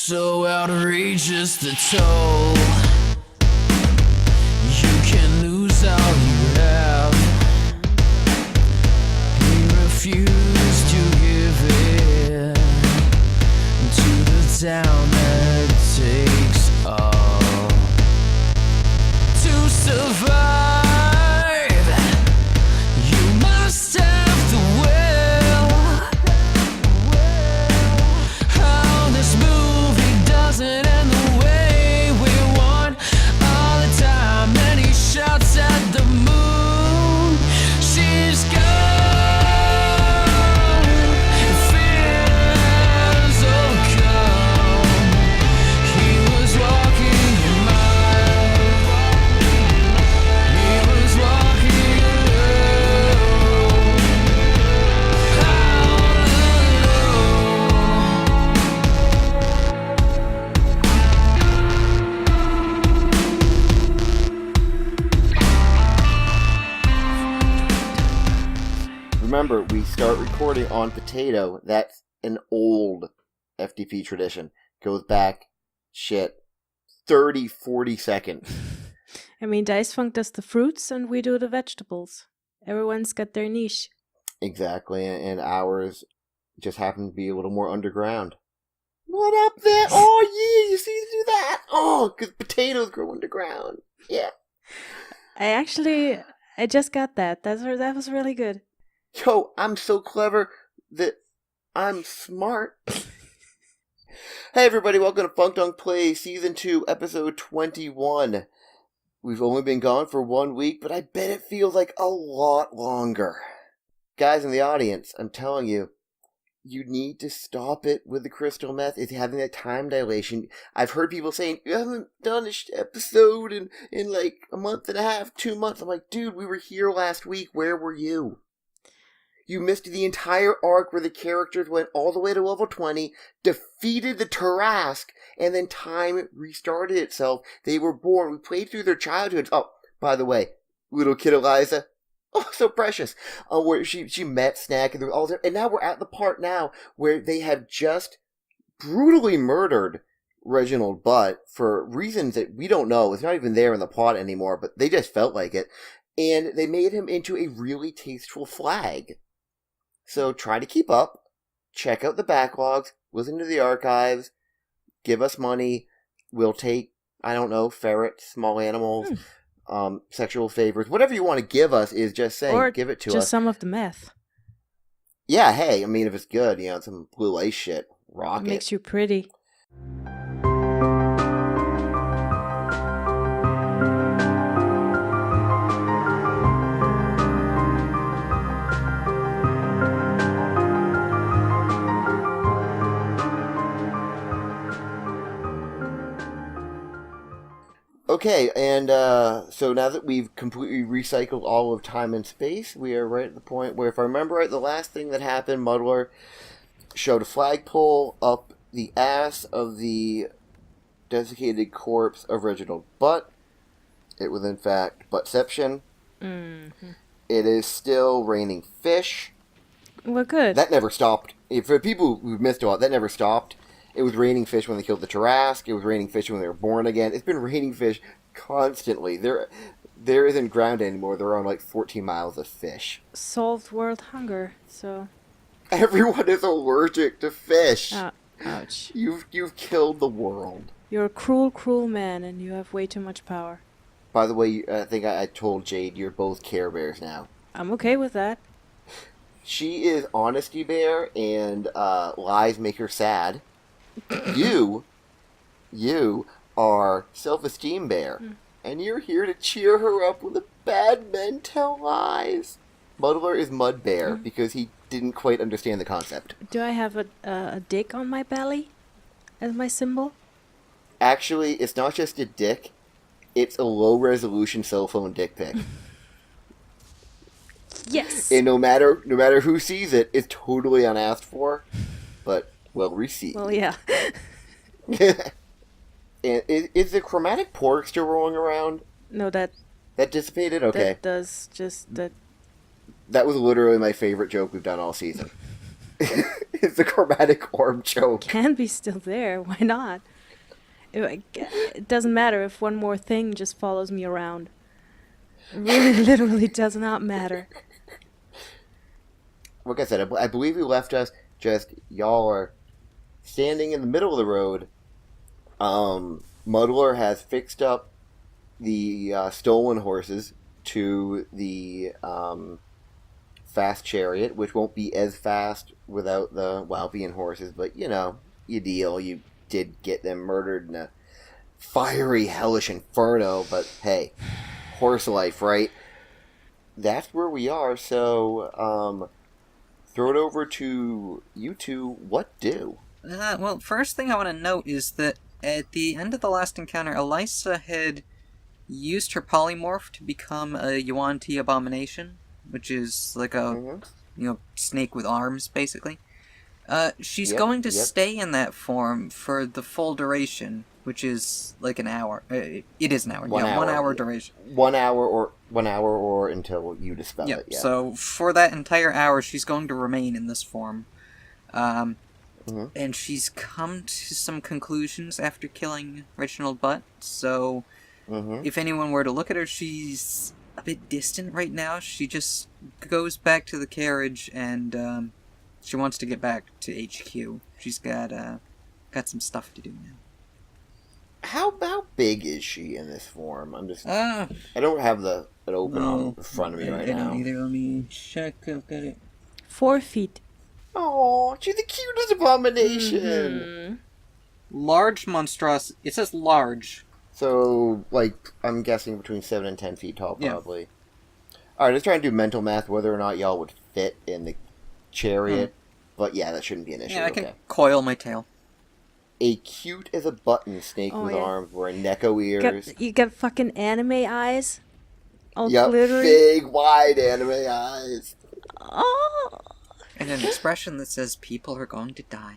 So outrageous the toll. You can lose all you have. We refuse to give in to the town that takes all. To survive, you must have the will. How this movie doesn't end the way we want. All the time, and he shouts at the moon. She's gone. Fears overcome. He was walking a mile. He was walking alone. How Remember, we start recording on potato. That's an old FTP tradition. Goes back, 30, 40 seconds. I mean, Dice Funk does the fruits and we do the vegetables. Everyone's got their niche. Exactly, and ours just happens to be a little more underground. What up there? Oh, yeah, you see to do that? Oh, because potatoes grow underground. Yeah. I just got that. That was really good. Yo, I'm so clever that I'm smart. Hey everybody, welcome to Funk Dunk Plays Season 2, Episode 21. We've only been gone for 1 week, but I bet it feels like a lot longer. Guys in the audience, I'm telling you, you need to stop it with the crystal meth. It's having that time dilation. I've heard people saying, you haven't done an episode in like a month and a half, 2 months. I'm like, dude, we were here last week. Where were you? You missed the entire arc where the characters went all the way to level 20, defeated the Tarrasque, and then time restarted itself. They were born. We played through their childhoods. Oh, by the way, little kid Eliza. Oh, so precious. Where she met Snack and all that. And now we're at the part now where they have just brutally murdered Reginald Butt for reasons that we don't know. It's not even there in the plot anymore, but they just felt like it. And they made him into a really tasteful flag. So try to keep up, check out the backlogs, listen to the archives, give us money. We'll take, I don't know, ferrets, small animals, sexual favors. Whatever you want to give us is just saying, Or give it to us. just some of the meth. Yeah, hey, I mean, if it's good, some blue ice shit, rock It it. makes you pretty. Okay, and so now that we've completely recycled all of time and space, we are right at the point where, if I remember right, the last thing that happened, Muwder showed a flagpole up the ass of the desiccated corpse of Reginald Butt. It was, in fact, Buttception. Mm-hmm. It is still raining fish. Well, good. That never stopped. For people who missed a lot, that never stopped. It was raining fish when they killed the Tarrasque. It was raining fish when they were born again. It's been raining fish constantly. There isn't ground anymore. They're on like 14 miles of fish. Solved world hunger, so... Everyone is allergic to fish. Ouch. You've killed the world. You're a cruel, cruel man, and you have way too much power. By the way, I think I told Jade you're both Care Bears now. I'm okay with that. She is Honesty Bear, and lies make her sad. You are Self-Esteem Bear, and you're here to cheer her up when the bad men tell lies. Muddler is Mud Bear because he didn't quite understand the concept. Do I have a dick on my belly as my symbol? Actually, it's not just a dick, it's a low-resolution cell phone dick pic. Yes! And no matter who sees it, it's totally unasked for, but well received. Well, yeah. And is the chromatic pork still rolling around? No, that dissipated? Okay. That does just that. That was literally my favorite joke we've done all season. Is the chromatic orb choke. Can be still there. Why not? It doesn't matter if one more thing just follows me around. It really literally does not matter. Like I said, I believe we left us just y'all are standing in the middle of the road. Muddler has fixed up the stolen horses to the fast chariot, which won't be as fast without the Walpian horses, but you deal. You did get them murdered in a fiery, hellish inferno, but hey, horse life, right? That's where we are, so throw it over to you two. What do? Well, first thing I want to note is that at the end of the last encounter, Elisa had used her polymorph to become a Yuan-Ti abomination, which is like a snake with arms, basically. She's going to stay in that form for the full duration, which is like an hour. It is an hour. 1 hour duration. 1 hour or until you dispel it. Yeah. So for that entire hour, she's going to remain in this form. And she's come to some conclusions after killing Reginald Butt. So if anyone were to look at her, she's a bit distant right now. She just goes back to the carriage and she wants to get back to HQ. She's got some stuff to do now. How big is she in this form? I'm just. I don't have it open in front of me right now. Either. Let me check. I've got it. 4 feet. Oh, she's the cutest abomination. Large monstrous. It says large. So, I'm guessing between 7 and 10 feet tall, probably. Yeah. Alright, let's try and do mental math whether or not y'all would fit in the chariot. But yeah, that shouldn't be an issue. Yeah, I can coil my tail. A cute as a button snake with arms wearing Neko ears. You got fucking anime eyes? All yep, glittery? big, wide anime eyes. Oh! And an expression that says, people are going to die.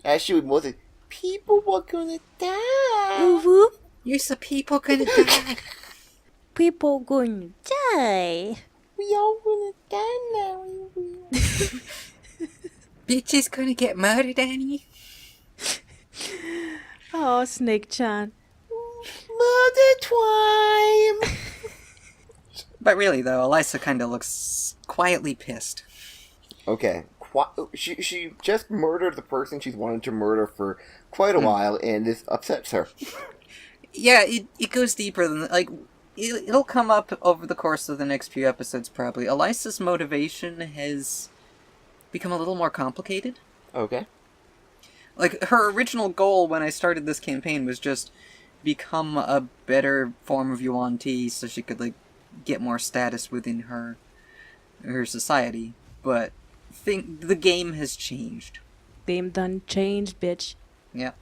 Actually, more than, people were gonna die. Woo-woo. You said people gonna die. People going to die. We all gonna die now. Bitches gonna get murdered, Annie. Oh, Snake-chan. Mother Twime. But really, though, Elisa kind of looks quietly pissed. Okay. She just murdered the person she's wanted to murder for quite a while, and this upsets her. Yeah, it goes deeper than... It'll come up over the course of the next few episodes, probably. Elisa's motivation has become a little more complicated. Okay. Her original goal when I started this campaign was just become a better form of Yuan-Ti so she could, get more status within her society. But the game has changed. Game done changed, bitch. Yeah.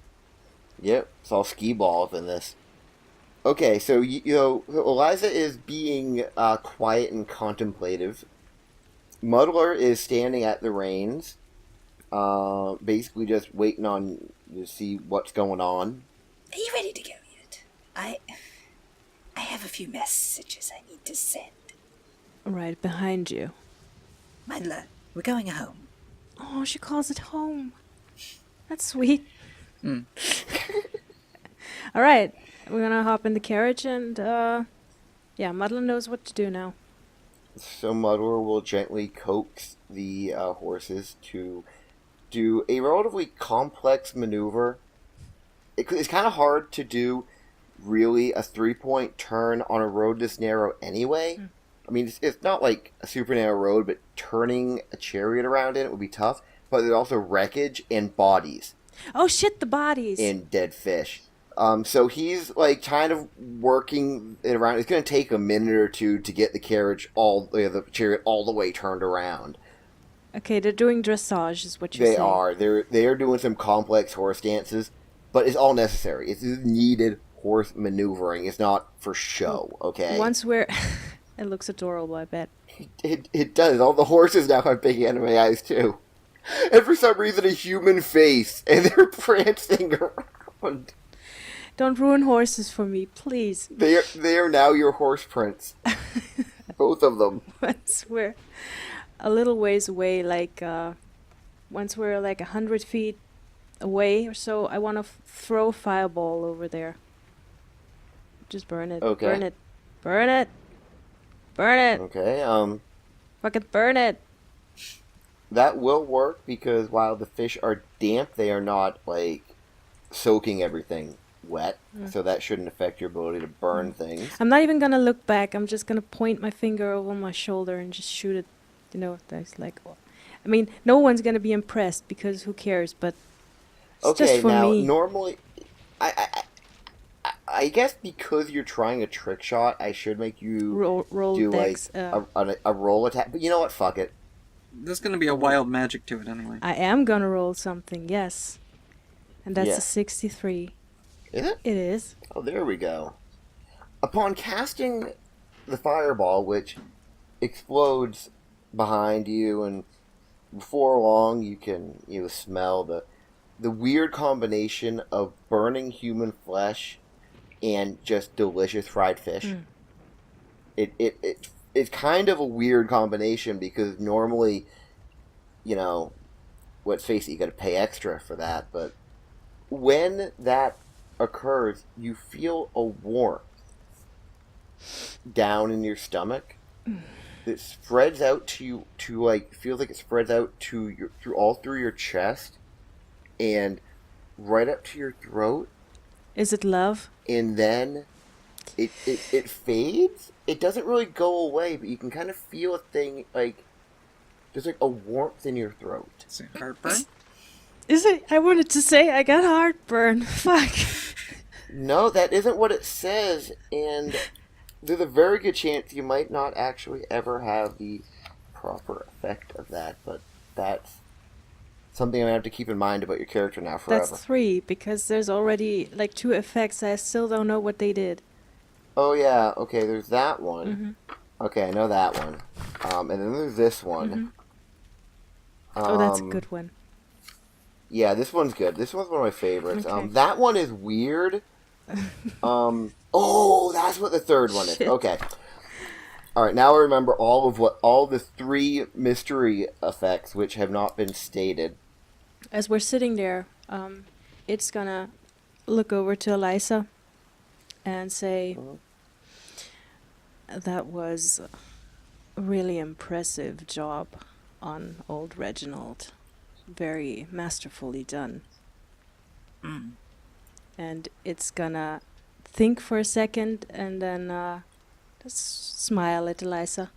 Yep, it's all ski balls in this. Okay, so, Eliza is being quiet and contemplative. Muddler is standing at the reins, basically just waiting on to see what's going on. Are you ready to go yet? I have a few messages I need to send. Right behind you. Muddler, we're going home. Oh, she calls it home. That's sweet. All right, we're gonna hop in the carriage and, Muddler knows what to do now. So Muddler will gently coax the horses to do a relatively complex maneuver. It's kind of hard to do, really, a 3-point turn on a road this narrow anyway. I mean, it's not like a super narrow road, but turning a chariot around in it would be tough. But there's also wreckage and bodies. Oh shit, the bodies! And dead fish. So he's, kind of working it around. It's going to take a minute or two to get the chariot all the way turned around. Okay, they're doing dressage, is what you're saying. They are. They are doing some complex horse dances, but it's all necessary. It's needed horse maneuvering. It's not for show, okay? Once we're... It looks adorable, I bet. It does. All the horses now have big anime eyes, too. And for some reason, a human face, and they're prancing around. Don't ruin horses for me, please. They are now your horse prints. Both of them. Once we're a little ways away, once we're like 100 feet away or so, I want to throw a fireball over there. Just burn it. Okay. Burn it. Burn it. Burn it. Okay, Fucking burn it. that will work because while the fish are damp, they are not, like, soaking everything wet. So that shouldn't affect your ability to burn things. I'm not even gonna look back. I'm just gonna point my finger over my shoulder and just shoot it. You know, that's like, I mean, no one's gonna be impressed because who cares? But it's Okay, just for now, me. normally... I guess because you're trying a trick shot, I should make you Roll do, dex. like, a roll attack. But you know what? Fuck it. There's gonna be a wild magic to it anyway. I am gonna roll something. Yes, and that's Yeah. a 63. Is it? It is. Oh, there we go. Upon casting the fireball, which explodes behind you, and before long you can smell the weird combination of burning human flesh and just delicious fried fish. It's kind of a weird combination because normally, let's face it, you got to pay extra for that. But when that occurs, you feel a warmth down in your stomach that spreads out to you, feels like it spreads out to all through your chest and right up to your throat. Is it love? And then it fades. It doesn't really go away, but you can kind of feel a thing, like there's like a warmth in your throat. Is it heartburn? Is it? I wanted to say I got heartburn. Fuck. No, that isn't what it says, and there's a very good chance you might not actually ever have the proper effect of that, but that's something I have to keep in mind about your character now forever. That's 3 because there's already like 2 effects. I still don't know what they did. Oh yeah, okay, there's that one. Mm-hmm. Okay, I know that one. And then there's this one. Oh, that's a good one. Yeah, this one's good. This one's one of my favorites. Okay. That one is weird. Oh, that's what the third one is. Shit. Okay. Alright, now I remember all the 3 mystery effects which have not been stated. As we're sitting there, it's gonna look over to Eliza and say, "That was a really impressive job on old Reginald. Very masterfully done." And it's gonna think for a second and then just smile at Eliza.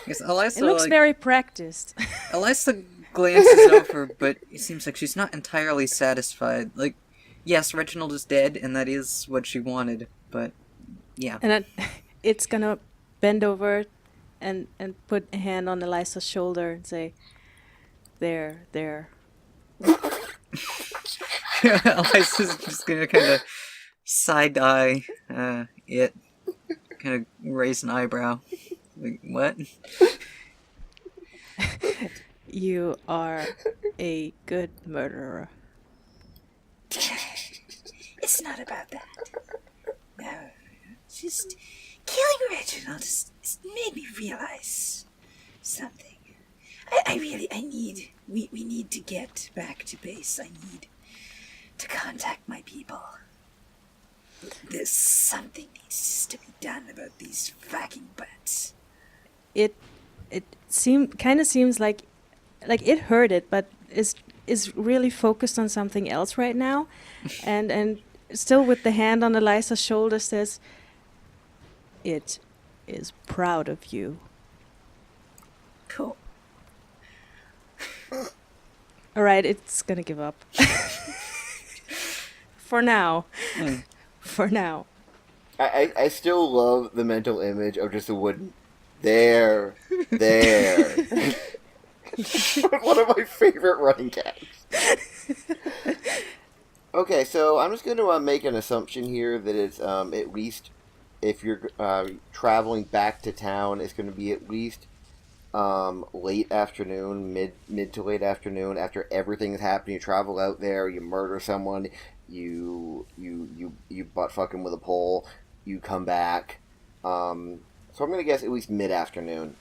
Yes, Eliza, It looks very practiced. Eliza glances over, but it seems like she's not entirely satisfied. Like, yes, Reginald is dead, and that is what she wanted, but yeah. And then it's gonna bend over and put a hand on Eliza's shoulder and say, there. Eliza's just gonna kind of side-eye it, kind of raise an eyebrow. Like, what? You are a good murderer. It's not about that. No, just killing Reginald just made me realize something. We need to get back to base. I need to contact my people. There's something needs to be done about these fucking butts. It seems like it heard it, but is really focused on something else right now, and still with the hand on Eliza's shoulder says, "It is proud of you." Cool. All right, it's gonna give up. For now. For now. I still love the mental image of just a wooden there. One of my favorite running gags. Okay, so I'm just going to make an assumption here that it's at least, if you're traveling back to town, it's going to be at least late afternoon, mid to late afternoon, after everything is happening. You travel out there, you murder someone, you butt fuck him with a pole, you come back. So I'm going to guess at least mid-afternoon.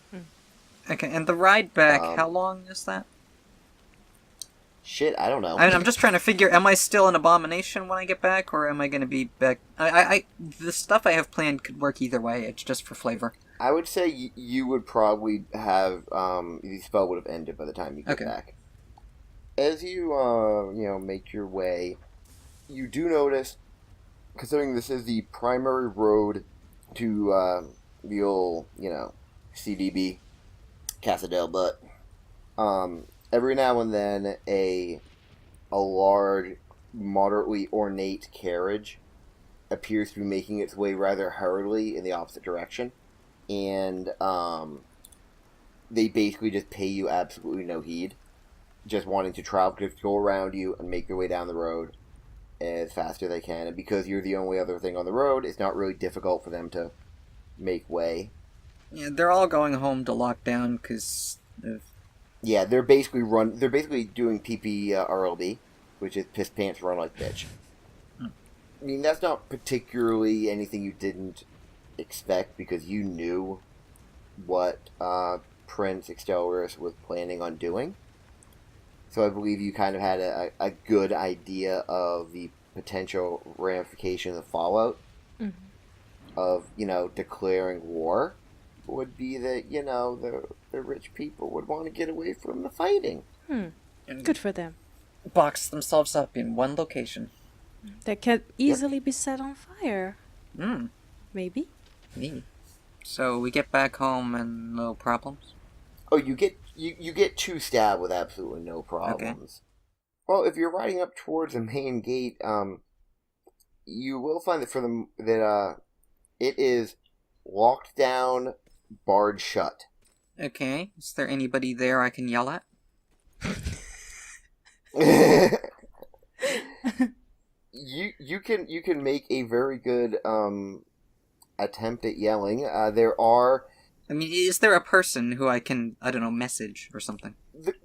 Okay, and the ride back, Um, how long is that? Shit, I don't know. I'm just trying to figure, am I still an abomination when I get back, or am I going to be back? The stuff I have planned could work either way, it's just for flavor. I would say you would probably have, the spell would have ended by the time you get Okay. back. As you, make your way, you do notice, considering this is the primary road to, the old, CDB, Casa del Butt, every now and then a large, moderately ornate carriage appears to be making its way rather hurriedly in the opposite direction. And they basically just pay you absolutely no heed, just wanting to travel, just go around you and make their way down the road as fast as they can. And because you're the only other thing on the road, it's not really difficult for them to make way. Yeah, they're all going home to lock down because of... Yeah, they're basically doing PPRLB, which is piss pants run like bitch. I mean, that's not particularly anything you didn't expect, because you knew what Prince Extelris was planning on doing. So I believe you kind of had a good idea of the potential ramifications of fallout of, declaring war. Would be that, the rich people would want to get away from the fighting. And Good for them. box themselves up in one location. That can easily be set on fire. Maybe. Neat. So we get back home and no problems? Oh, you get 2 stabbed with absolutely no problems. Okay. Well, if you're riding up towards the main gate, you will find that it is locked down, barred shut. Okay. Is there anybody there I can yell at? You can make a very good attempt at yelling. There are. I mean, is there a person who I can, I don't know, message or something?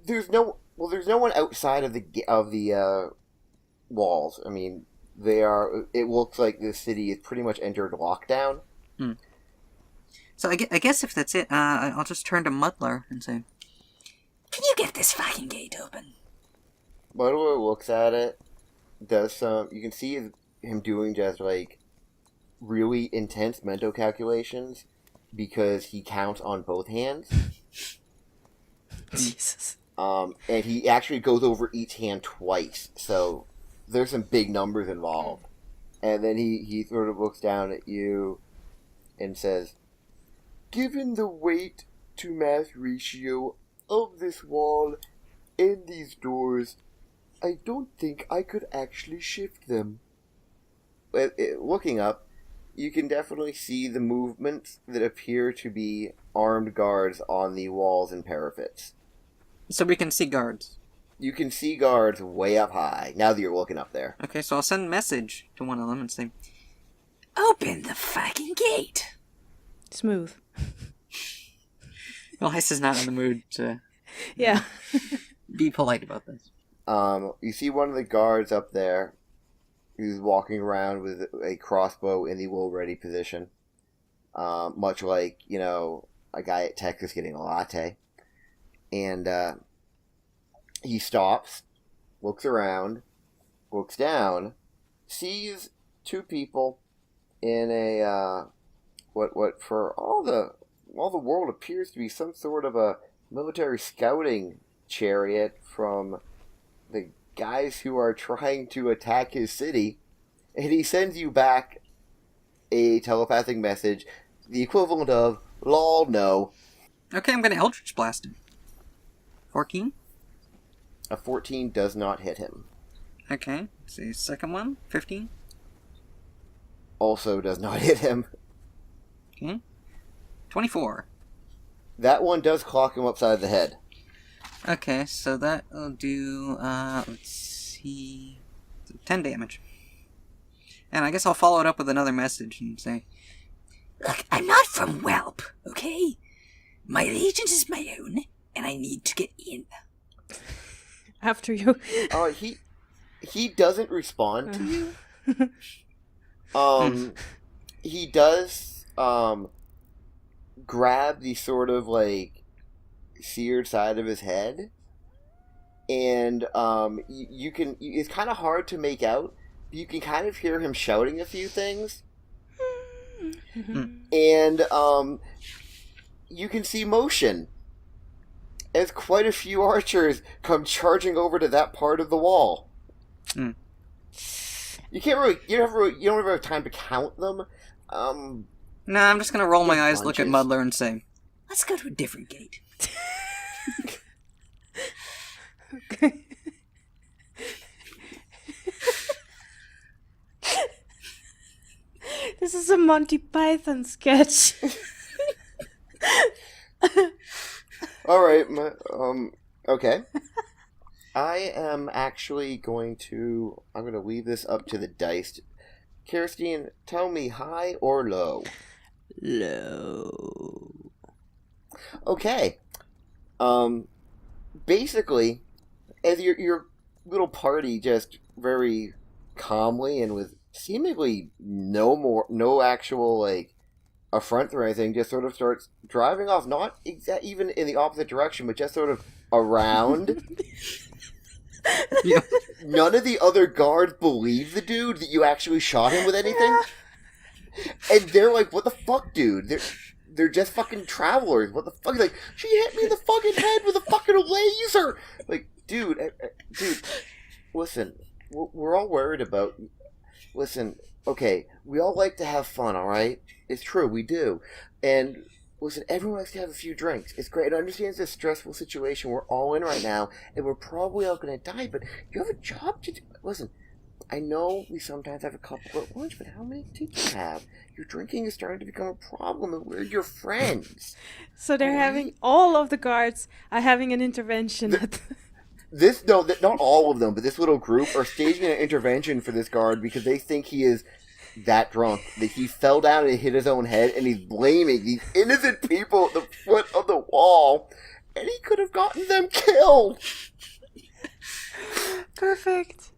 There's no one outside of the walls. I mean, they are. It looks like the city is pretty much entered lockdown. So I guess if that's it, I'll just turn to Muddler and say, Can you get this fucking gate open? Muddler looks at it, does some. You can see him doing just like really intense mental calculations because he counts on both hands. Jesus. And he actually goes over each hand twice, so there's some big numbers involved. And then he sort of looks down at you and says, "Given the weight to mass ratio of this wall and these doors, I don't think I could actually shift them." Looking up, you can definitely see the movements that appear to be armed guards on the walls and parapets. so we can see guards. You can see guards way up high, now that you're looking up there. Okay, so I'll send a message to one of them and say, Open the fucking gate! Smooth. Elisa's not in the mood to Yeah. be polite about this. You see one of the guards up there who's walking around with a crossbow in the will-ready position. Much like, a guy at Texas getting a latte. And he stops, looks around, looks down, sees 2 people in a what for all the world appears to be some sort of a military scouting chariot from the guys who are trying to attack his city, and he sends you back a telepathic message, the equivalent of "lol, no." Okay, I'm gonna Eldritch Blast him. 14? A 14 does not hit him. Okay, let's see, second one, 15? Also does not hit him. Okay. 24. That one does clock him upside the head. Okay, so that will do, let's see, 10 damage. And I guess I'll follow it up with another message and say, Look, I'm not from Whelp, okay? My allegiance is my own, and I need to get in. After you. He doesn't respond to you. He does grab the sort of like seared side of his head. And you can, it's kind of hard to make out, but you can kind of hear him shouting a few things. And you can see motion as quite a few archers come charging over to that part of the wall. You can't really, you don't really have time to count them. Nah, I'm just gonna roll my eyes, look at bunches. Muddler, and say, Let's go to a different gate. Okay. This is a Monty Python sketch. All right, okay. I am actually going to, I'm going to leave this up to the dice. Kirstine, tell me high or low? Low. Okay. Basically, as your little party just very calmly and with seemingly no actual, like, affront or anything, just sort of starts driving off, not even in the opposite direction, but just sort of around. Yeah. None of the other guards believe the dude that you actually shot him with anything. And they're like, what the fuck, dude? They're just fucking travelers. What the fuck? He's like, she hit me in the fucking head with a fucking laser. Like, dude, listen, we're all worried about... Listen, okay, we all like to have fun, all right? It's true, we do. And listen, everyone likes to have a few drinks. It's great. I understand it's a stressful situation we're all in right now, and we're probably all going to die, but you have a job to do. Listen, I know we sometimes have a couple at lunch, but how many do you have? Your drinking is starting to become a problem, and we're your friends. So they're Right? having, all of the guards are having an intervention. Not all of them, but this little group are staging an intervention for this guard because they think he is that drunk that he fell down and hit his own head, and he's blaming these innocent people at the foot of the wall, and he could have gotten them killed. Perfect.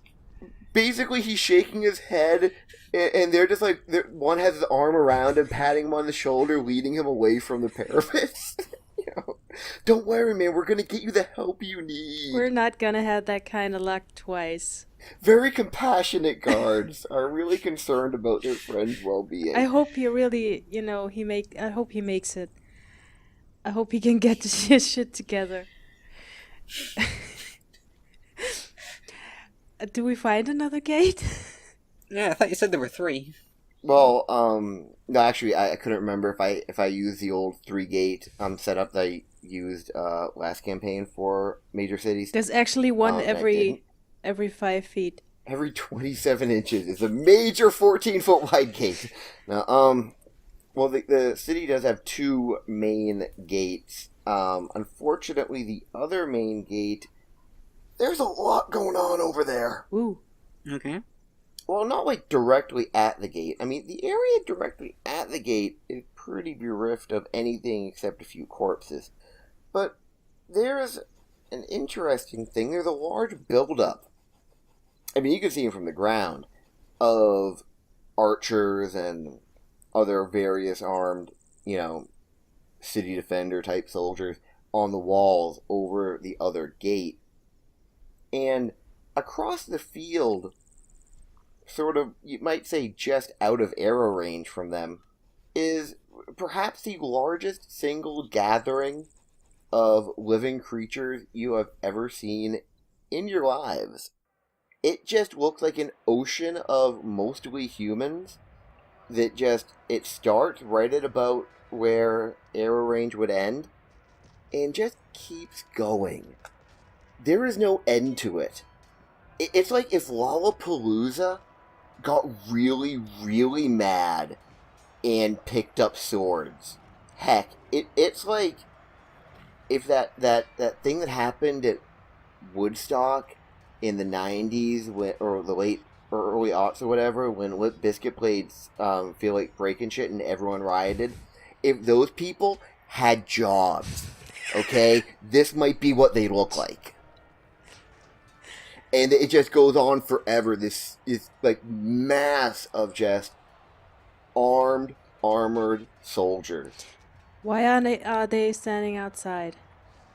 Basically, he's shaking his head, and they're just like, one has his arm around him, patting him on the shoulder, leading him away from the parapets. Don't worry, man, we're gonna get you the help you need. We're not gonna have that kind of luck twice. Very compassionate guards are really concerned about their friend's well-being. I hope he really, I hope he makes it. I hope he can get his shit together. Do we find another gate? Yeah, I thought you said there were 3. Well, no, actually, I couldn't remember if I used the old 3-gate setup that I used last campaign for major cities. There's actually one I every 5 feet. Every 27 inches is a major 14-foot wide gate. Now, well, the city does have 2 main gates. Unfortunately, the other main gate, there's a lot going on over there. Ooh. Okay. Well, not like directly at the gate. I mean, the area directly at the gate is pretty bereft of anything except a few corpses. But there's an interesting thing. There's a large buildup. I mean, you can see them from the ground of archers and other various armed, city defender type soldiers on the walls over the other gate. And across the field, sort of, you might say just out of arrow range from them, is perhaps the largest single gathering of living creatures you have ever seen in your lives. It just looks like an ocean of mostly humans that it starts right at about where arrow range would end and just keeps going. There is no end to it. It's like if Lollapalooza got really, really mad and picked up swords. Heck, it's like if that thing that happened at Woodstock in the 90s, or the late or early aughts or whatever, when Limp Bizkit played Feel Like Breaking Shit and everyone rioted, if those people had jobs, okay, this might be what they look like. And it just goes on forever. This is like mass of just armored soldiers. Why are they standing outside?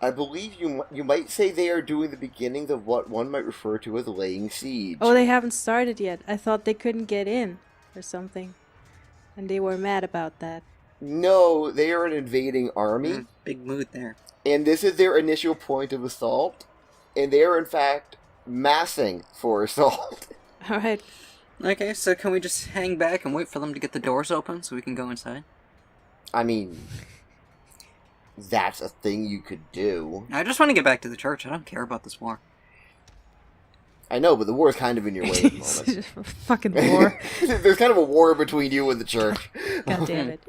I believe you might say they are doing the beginnings of what one might refer to as laying siege. Oh, they haven't started yet. I thought they couldn't get in or something. And they were mad about that. No, they are an invading army. Big mood there. And this is their initial point of assault. And they are, in fact, massing for assault. Alright. Okay, so can we just hang back and wait for them to get the doors open so we can go inside? I mean, that's a thing you could do. I just want to get back to the church. I don't care about this war. I know, but the war is kind of in your way at the moment. Fucking war. There's kind of a war between you and the church. God damn it.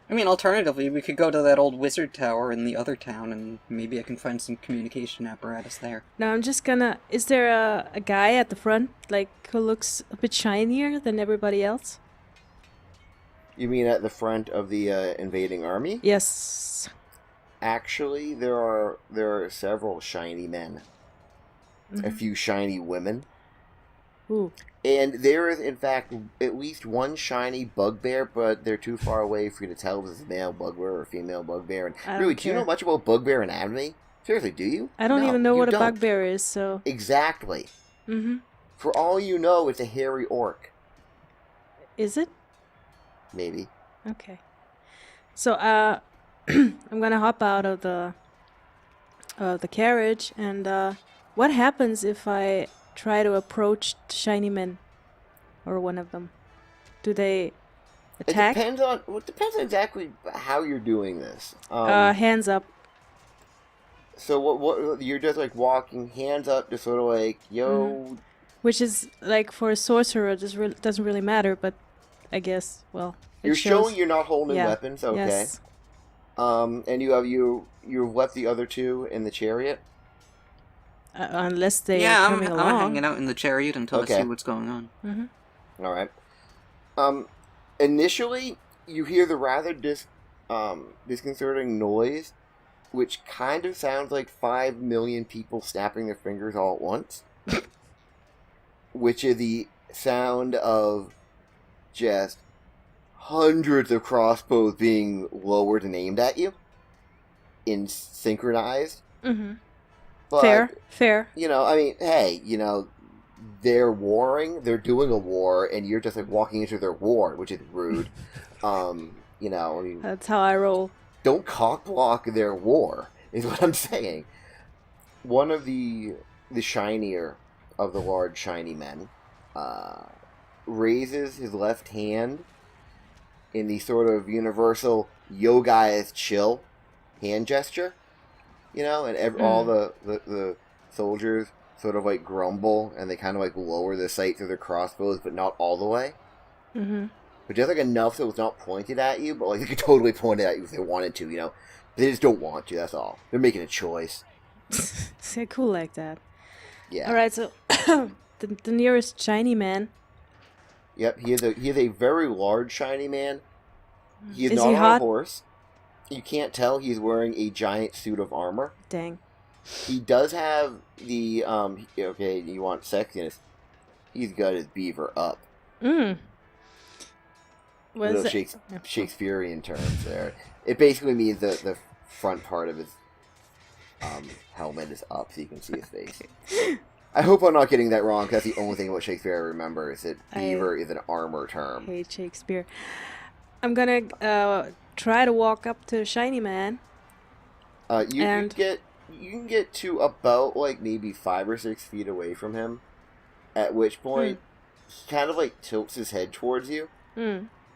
I mean, alternatively, we could go to that old wizard tower in the other town, and maybe I can find some communication apparatus there. Now I'm just gonna... Is there a guy at the front, like, who looks a bit shinier than everybody else? You mean at the front of the invading army? Yes. Actually, there are several shiny men. Mm-hmm. A few shiny women. Ooh. And there is, in fact, at least one shiny bugbear, but they're too far away for you to tell if it's a male bugbear or a female bugbear. And I don't really, do you care. know much about bugbear anatomy? Seriously, do you? I don't No, even know you what a don't. bugbear is, so... Exactly. Mm-hmm. For all you know, it's a hairy orc. Is it? Maybe. Okay. So, I'm gonna hop out of the carriage, and what happens if I try to approach the shiny men, or one of them? Do they attack? It depends on exactly how you're doing this. Hands up. So what you're just like walking hands up, just sort of like yo. Which is like for a sorcerer, doesn't really matter, but I guess it You're shows. showing you're not holding Yeah. weapons, okay? Yes. And you've left the other two in the chariot. Unless they Yeah, are I'm coming along. hanging out in the chariot until I Okay. see what's going on. Mm-hmm. All right. Initially, you hear the rather disconcerting noise, which kind of sounds like 5 million people snapping their fingers all at once. Which is the sound of just hundreds of crossbows being lowered and aimed at you. In synchronized. Mm-hmm. But, Fair. You know, I mean, hey, you know, they're warring, they're doing a war, and you're just like walking into their war, which is rude. You know, I mean, That's how I roll. don't cock block their war, is what I'm saying. One of the shinier of the large shiny men raises his left hand in the sort of universal yo guys chill hand gesture, you know, and all the soldiers sort of like grumble and they kind of like lower the sights of their crossbows, but not all the way. Mm-hmm. But just like enough so it's not pointed at you, but like they could totally point it at you if they wanted to, you know. They just don't want to, that's all. They're making a choice. They're cool like that. Yeah. Alright, so the nearest shiny man. Yep, he is a very large shiny man. He is Is not he on hot? a horse. You can't tell he's wearing a giant suit of armor. Dang. He does have the okay, you want sexiness. He's got his beaver up. What Little is it? Shakespearean terms there. It basically means the front part of his helmet is up so you can see his face. I hope I'm not getting that wrong, because that's the only thing about Shakespeare I remember, is that beaver is an armor term. Hate Shakespeare. I'm gonna try to walk up to the shiny man. You can get to about like maybe 5 or 6 feet away from him, at which point he kind of like tilts his head towards you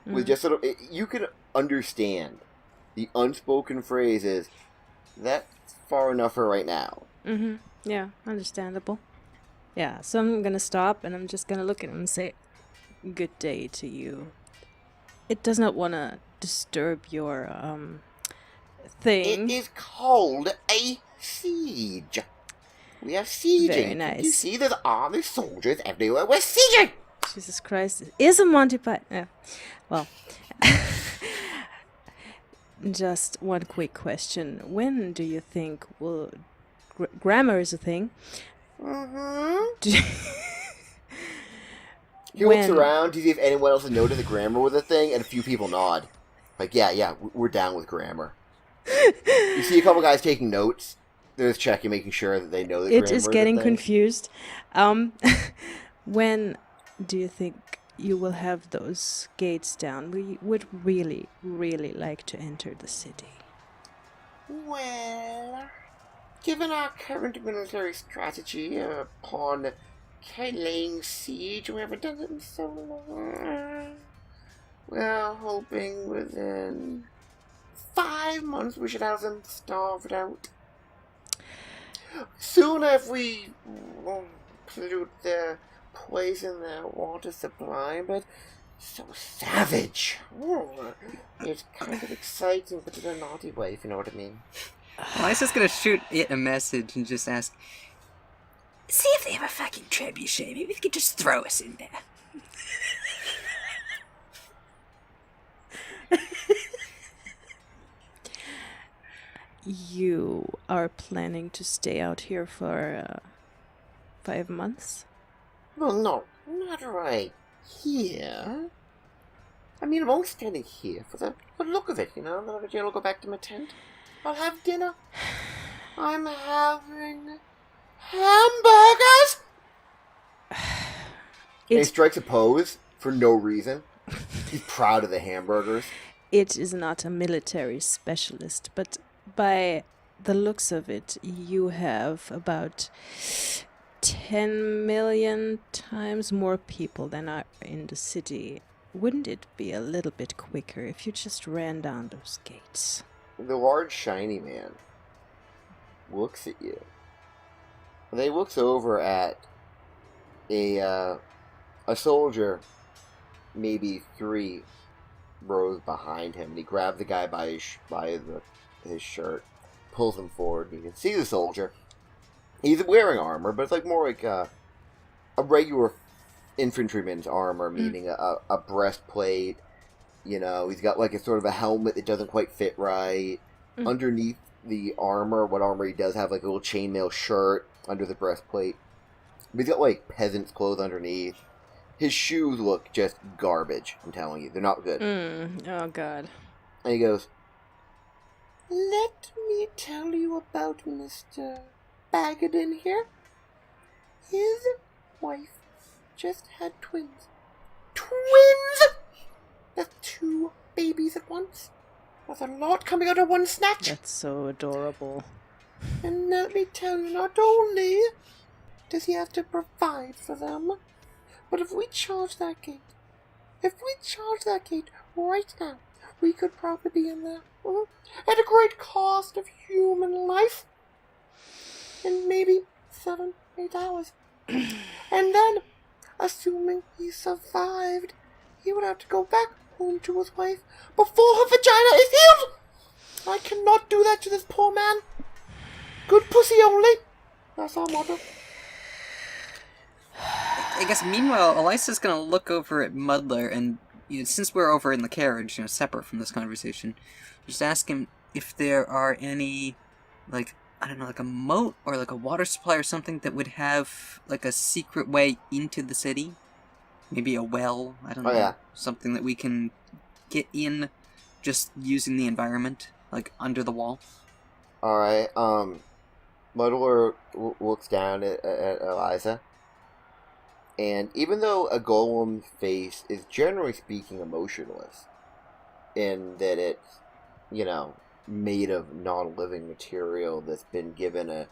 with just sort of you can understand the unspoken phrase is that's far enough for right now. Mm-hmm. Yeah, understandable. Yeah, so I'm gonna stop and I'm just gonna look at him and say, "Good day to you. It does not want to disturb your thing." It is called a siege. We are sieging. Very nice. You see, there's army soldiers everywhere. We're sieging. Jesus Christ, it is a Monty Python. Yeah. Well, just one quick question: when do you think will grammar is a thing? Mm-hmm. He looks around to see if anyone else has noticed that grammar was a thing, and a few people nod. Like, yeah, we're down with grammar. You see a couple guys taking notes, They're just checking, making sure that they know that It grammar is a getting thing. confused. When do you think you will have those gates down? We would really, really like to enter the city. Well, given our current military strategy upon laying siege, we haven't done it in so long. We're hoping within 5 months we should have them starved out. Soon if we pollute their poison their water supply, but so savage. It's kind of exciting, but in a naughty way, if you know what I mean. Elisa's gonna shoot it a message and just ask, See if they have a fucking trebuchet. Maybe they could just throw us in there. You are planning to stay out here for 5 months? Well, no, not right here. I mean, I'm only standing here for the look of it, you know? Then I'll go back to my tent. I'll have dinner. I'm having hamburgers! And he strikes a pose for no reason. He's proud of the hamburgers. It is not a military specialist, but by the looks of it, you have about 10 million times more people than are in the city. Wouldn't it be a little bit quicker if you just ran down those gates? The large, shiny man looks at you. And then he looks over at a soldier, maybe 3 rows behind him, and he grabs the guy by his shirt, pulls him forward, and you can see the soldier. He's wearing armor, but it's like more like a regular infantryman's armor, meaning a breastplate. You know, he's got like a sort of a helmet that doesn't quite fit right. Underneath the armor, what armor he does have like a little chainmail shirt under the breastplate. But he's got like peasant's clothes underneath. His shoes look just garbage, I'm telling you. They're not good. Oh, God. And he goes, "Let me tell you about Mr. Bagadin here. His wife just had twins. Twins! That's 2 babies at once. That's a lot coming out of one snatch. That's so adorable. And let me tell you, not only does he have to provide for them, but if we charge that gate right now, we could probably be in there at a great cost of human life in maybe 7-8 hours. And then, assuming he survived, he would have to go back home to his wife before her vagina is healed. I cannot do that to this poor man. Good pussy only. That's our motto." I guess meanwhile, Elisa's gonna look over at Muwder and, since we're over in the carriage, separate from this conversation, just ask him if there are any, like, I don't know, like a moat or like a water supply or something that would have like a secret way into the city. Maybe a well, I don't know. Yeah. Something that we can get in just using the environment, like under the wall. Alright, Muddler looks down at Eliza. And even though a golem's face is generally speaking emotionless, in that it's, made of non-living material that's been given an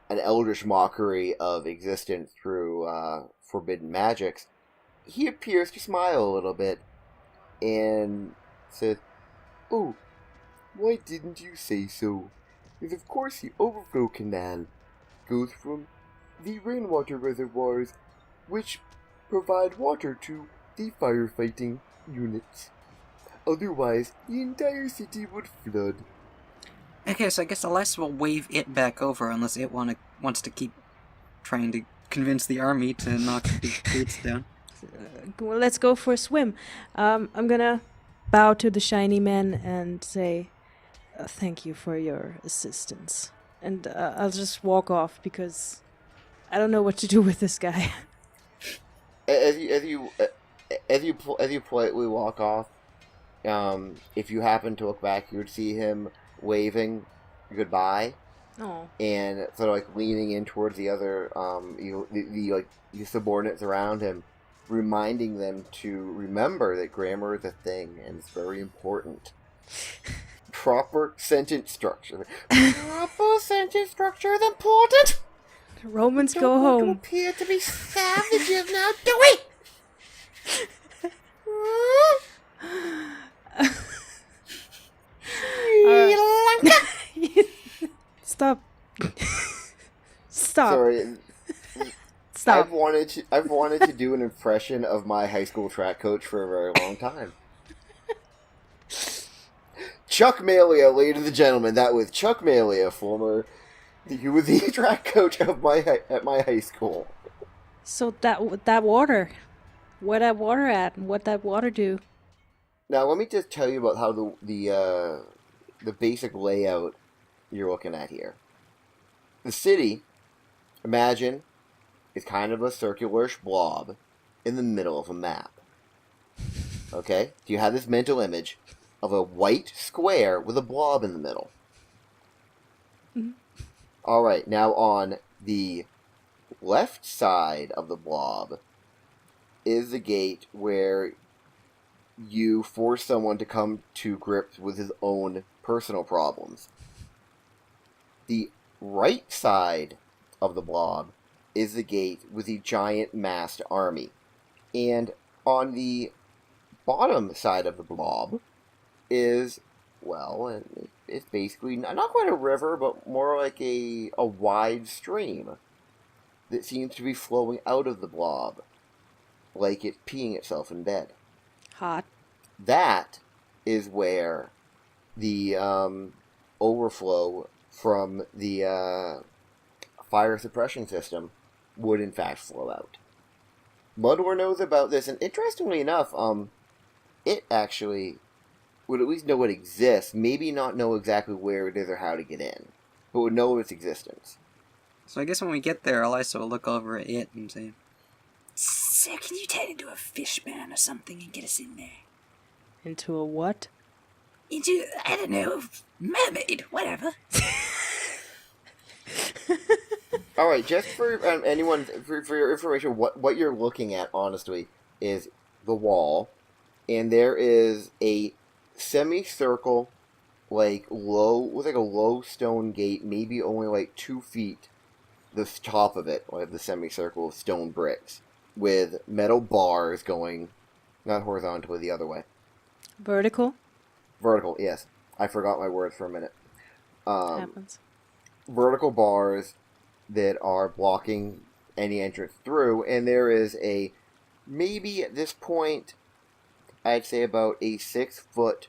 eldritch mockery of existence through forbidden magics, he appears to smile a little bit and says, "Oh, why didn't you say so? Because of course the overflow canal goes from the rainwater reservoirs, which provide water to the firefighting units. Otherwise, the entire city would flood." Okay, so I guess Eliza will wave it back over unless it wants to keep trying to convince the army to knock the gates down. Well, let's go for a swim. I'm gonna bow to the shiny man and say, thank you for your assistance. And I'll just walk off because I don't know what to do with this guy. As you politely walk off, if you happen to look back, you would see him waving goodbye, Oh. and sort of like leaning in towards the other, the subordinates around him, reminding them to remember that grammar is a thing and it's very important. Proper sentence structure. Proper sentence structure is important. Romans Don't go want to home. appear to be savages now, do we? Alright. Stop. Stop. Sorry, Stop. I've wanted to do an impression of my high school track coach for a very long time. Chuck Malia, ladies and gentlemen, that was Chuck Malia, he was the track coach of at my high school. So that water, where that water at, and what that water do? Now let me just tell you about how the basic layout you're looking at here. The city, imagine, is kind of a circular-ish blob in the middle of a map. Okay? Do you have this mental image of a white square with a blob in the middle? Mm-hmm. Alright, now on the left side of the blob is the gate where you force someone to come to grips with his own personal problems. The right side of the blob is the gate with the giant massed army. And on the bottom side of the blob is, well, it's basically not quite a river, but more like a wide stream that seems to be flowing out of the blob, like it's peeing itself in bed. Hot. That is where the overflow from the fire suppression system would in fact flow out. Muwder knows about this, and interestingly enough, it actually would at least know it exists, maybe not know exactly where it is or how to get in, but would know of its existence. So I guess when we get there, Elisa will look over at it and say, Sir, can you turn into a fish man or something and get us in there? Into a what? Into, I don't know, mermaid, whatever. Alright, just for anyone, for your information, what you're looking at, honestly, is the wall, and there is a semicircle, like a low stone gate, maybe only like 2 feet, the top of it, like the semicircle of stone bricks, with metal bars going, not horizontally, the other way. Vertical? Vertical, yes. I forgot my words for a minute. Happens. Vertical bars that are blocking any entrance through, and there is a, maybe at this point, I'd say about a 6-foot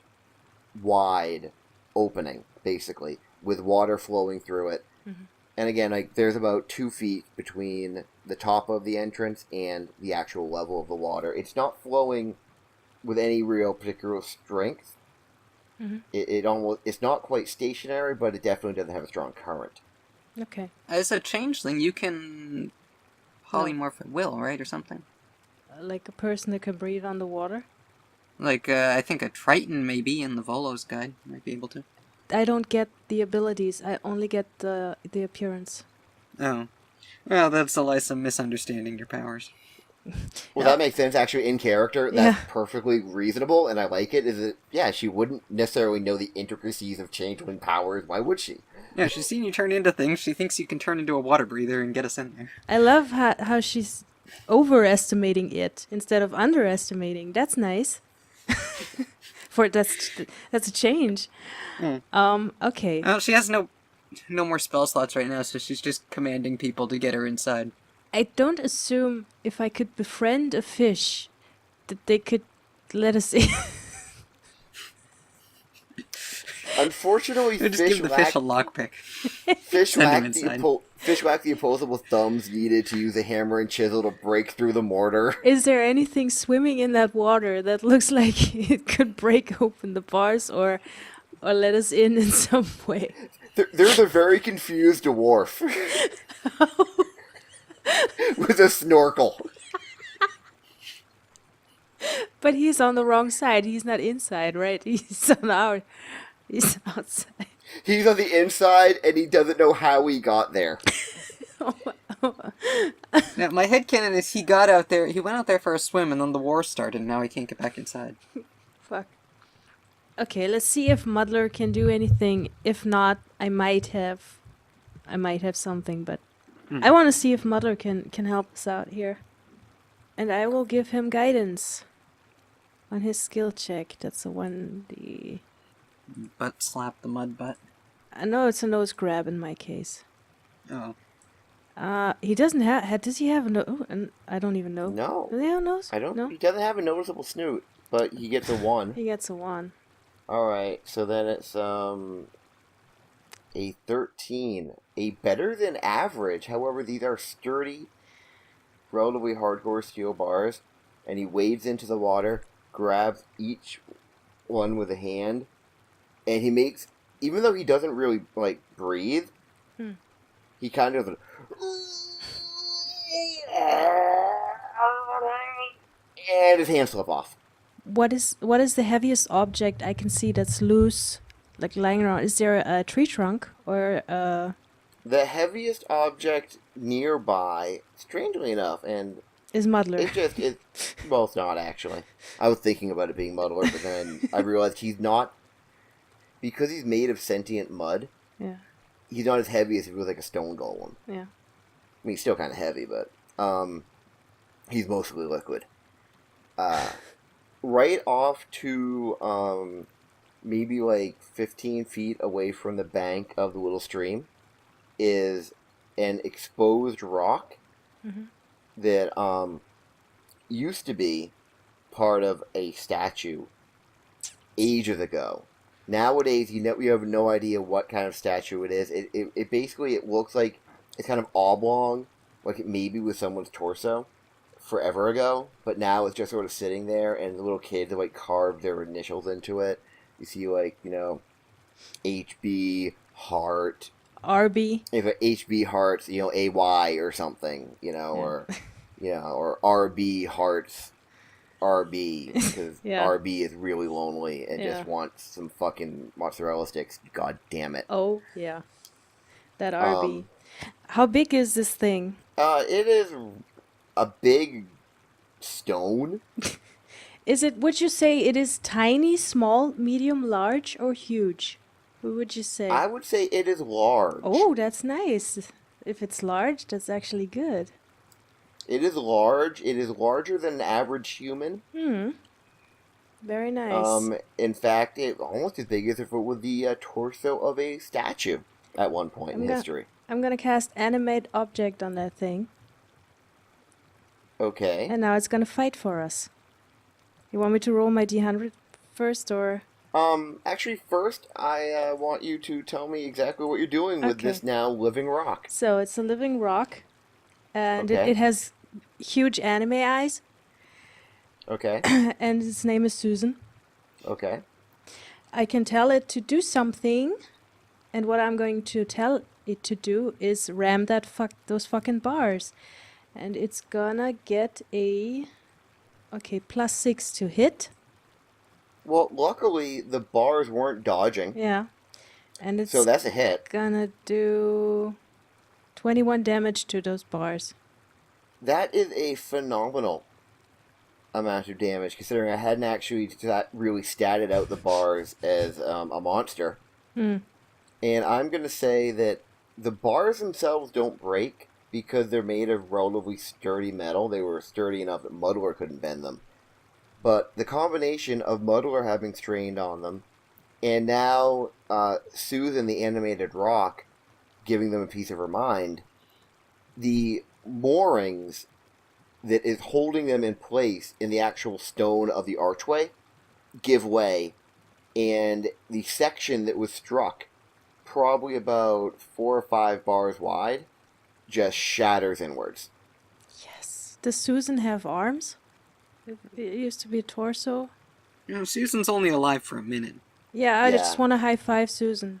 wide opening, basically, with water flowing through it. Mm-hmm. And again, like, there's about 2 feet between the top of the entrance and the actual level of the water. It's not flowing with any real particular strength. Mm-hmm. It's not quite stationary, but it definitely doesn't have a strong current. Okay. as a changeling, you can polymorph at will, right, or something? Like a person that can breathe on the water? Like, I think a Triton, maybe, in the Volo's guide might be able to. I don't get the abilities. I only get the appearance. Oh. Well, that's Elisa misunderstanding your powers. Well, that makes sense, actually, in character. That's perfectly reasonable, and I like it. Is that, yeah, she wouldn't necessarily know the intricacies of changeling powers. Why would she? Yeah, she's seen you turn into things. She thinks you can turn into a water breather and get us in there. I love how she's overestimating it instead of underestimating. That's nice. That's a change. Okay. Well, she has no more spell slots right now, so she's just commanding people to get her inside. I don't assume if I could befriend a fish that they could let us in. Unfortunately, Just give the fish a lockpick. Fish Send him whack inside. the opposable thumbs needed to use a hammer and chisel to break through the mortar. Is there anything swimming in that water that looks like it could break open the bars or let us in some way? There's a very confused dwarf with a snorkel. But he's on the wrong side. He's not inside, right? He's outside. He's on the inside, and he doesn't know how he got there. Now, my headcanon is he got out there, he went out there for a swim, and then the war started, and now he can't get back inside. Fuck. Okay, let's see if Muddler can do anything. If not, I might have something, but I want to see if Muddler can help us out here. And I will give him guidance on his skill check. That's a 1D. Butt slap the mud butt. I know it's a nose grab in my case. Oh. He doesn't have. Does he have a nose? I don't even know. No. Do they have a nose? I don't. No. He doesn't have a noticeable snoot, but he gets a 1. He gets a 1. Alright, so then it's a 13. A better than average. However, these are sturdy, relatively hardcore steel bars, and he wades into the water, grabs each one with a hand, and he makes, even though he doesn't really, like, breathe, he kind of, and his hands slip off. What is the heaviest object I can see that's loose, like lying around? Is there a tree trunk or The heaviest object nearby, strangely enough, and is Muddler? well, it's not actually. I was thinking about it being Muddler, but then I realized he's not, because he's made of sentient mud, Yeah. he's not as heavy as if he was like a stone golem. Yeah. I mean, he's still kind of heavy, but he's mostly liquid. Right off to maybe like 15 feet away from the bank of the little stream is an exposed rock that used to be part of a statue ages ago. Nowadays, you have no idea what kind of statue it is. It basically, it looks like it's kind of oblong, like it maybe was someone's torso forever ago, but now it's just sort of sitting there, and the little kids have like carved their initials into it. You see, like, HB Heart, RB. if a HB Hearts, AY or something, or RB Hearts RB, because Yeah. RB is really lonely and Yeah. just wants some fucking mozzarella sticks. God damn it. Oh yeah, that RB. How big is this thing? It is a big stone. Is it? Would you say it is tiny, small, medium, large, or huge? What would you say? I would say it is large. Oh, that's nice. If it's large, that's actually good. It is large. It is larger than an average human. Very nice. In fact, it almost as big as if it was the torso of a statue at one point in history. I'm gonna cast animate object on that thing, Okay. and now it's gonna fight for us. You want me to roll my D100 first, or? Actually, first, I want you to tell me exactly what you're doing with Okay. this now living rock. So it's a living rock, and Okay. it has huge anime eyes, Okay. and its name is Susan. Okay. I can tell it to do something, and what I'm going to tell it to do is ram those fucking bars, and it's gonna get a +6 to hit. Well, luckily, the bars weren't dodging, Yeah, and it's so that's a hit. gonna do 21 damage to those bars. That is a phenomenal amount of damage, considering I hadn't actually really statted out the bars as a monster. And I'm going to say that the bars themselves don't break because they're made of relatively sturdy metal. They were sturdy enough that Muddler couldn't bend them. But the combination of Muddler having strained on them, and now Susan, the animated rock, giving them a piece of her mind, the moorings that is holding them in place in the actual stone of the archway give way, and the section that was struck, probably about 4 or 5 bars wide, just shatters inwards. Yes. Does Susan have arms? It used to be a torso. Susan's only alive for a minute. Yeah, I Yeah. just want to high five Susan.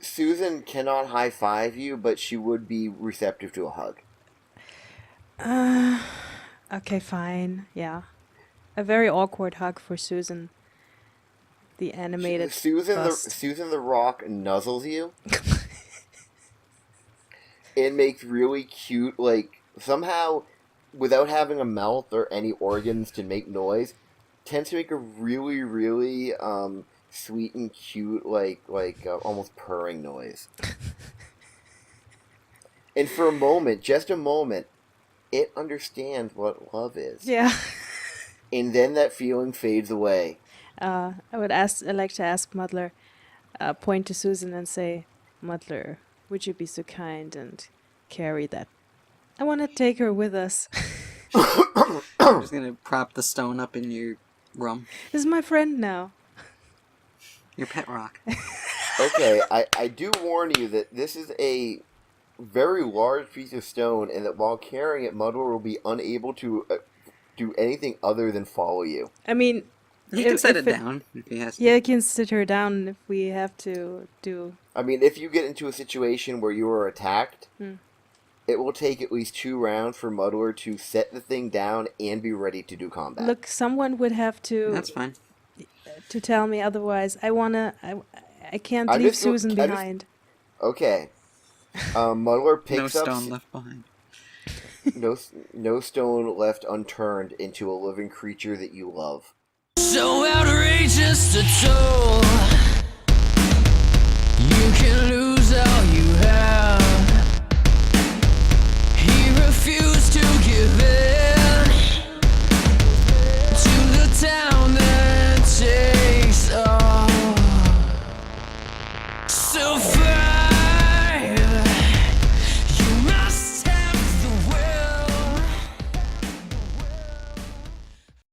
Susan cannot high-five you, but she would be receptive to a hug. Okay, fine. Yeah. A very awkward hug for Susan. the animated Susan bust. Susan the Rock nuzzles you and makes really cute, like, somehow, without having a mouth or any organs to make noise, tends to make a really, really sweet and cute, like almost purring noise. And for a moment, just a moment, it understands what love is. Yeah. And then that feeling fades away. I'd like to ask Muddler, point to Susan and say, Muddler, would you be so kind and carry that? I want to take her with us. I'm just gonna prop the stone up in your room. This is my friend now. Your pet rock. Okay, I do warn you that this is a very large piece of stone, and that while carrying it, Muddler will be unable to do anything other than follow you. I mean, He can set it down if he has to. yeah, I can sit her down if we have to do. I mean, if you get into a situation where you are attacked, Hmm. it will take at least 2 rounds for Muddler to set the thing down and be ready to do combat. Look, someone would have to That's fine. to tell me, otherwise I can't I leave just- Susan I just- behind. Okay. Muddler No picks up stone left behind. no stone left unturned into a living creature that you love. So outrageous to toll.